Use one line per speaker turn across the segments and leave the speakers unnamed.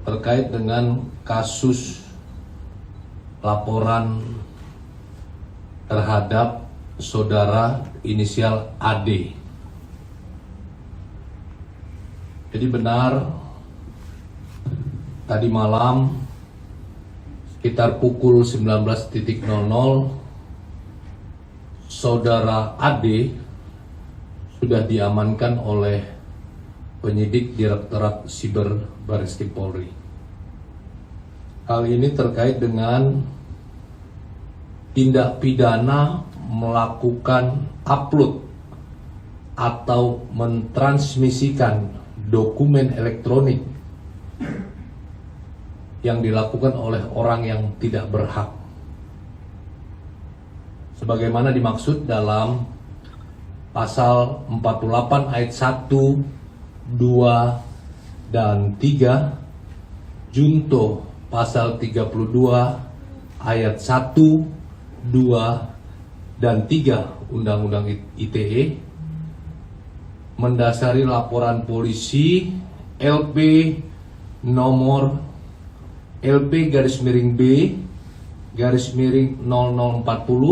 terkait dengan kasus laporan terhadap saudara inisial AD. Jadi benar, tadi malam sekitar pukul 19.00 saudara AD sudah diamankan oleh penyidik Direktorat Siber Bareskrim Polri. Hal ini terkait dengan tindak pidana melakukan upload atau mentransmisikan dokumen elektronik yang dilakukan oleh orang yang tidak berhak. Sebagaimana dimaksud dalam pasal 48 ayat 1, 2, dan 3, junto pasal 32 ayat 1, 2, dan 3 Undang-Undang ITE, mendasari laporan polisi LP nomor LP_B_0040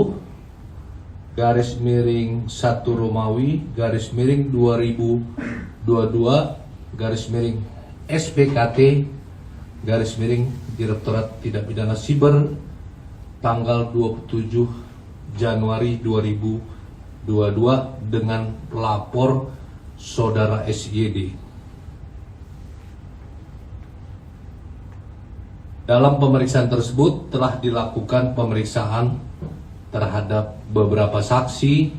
1 Romawi _2022 SPKT Direktorat Tindak Pidana Siber tanggal 27 Januari 2022 dengan pelapor saudara SYD. Dalam pemeriksaan tersebut telah dilakukan pemeriksaan terhadap beberapa saksi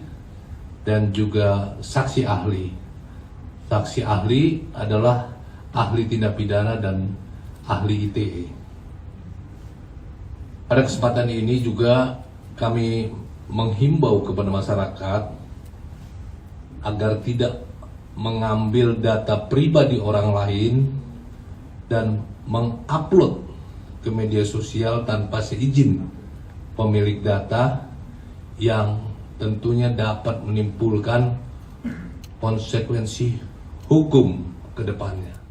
dan juga saksi ahli. Saksi ahli adalah ahli tindak pidana dan ahli ITE. Pada kesempatan ini juga kami menghimbau kepada masyarakat agar tidak mengambil data pribadi orang lain dan mengupload ke media sosial tanpa seizin pemilik data yang tentunya dapat menimbulkan konsekuensi hukum ke depannya.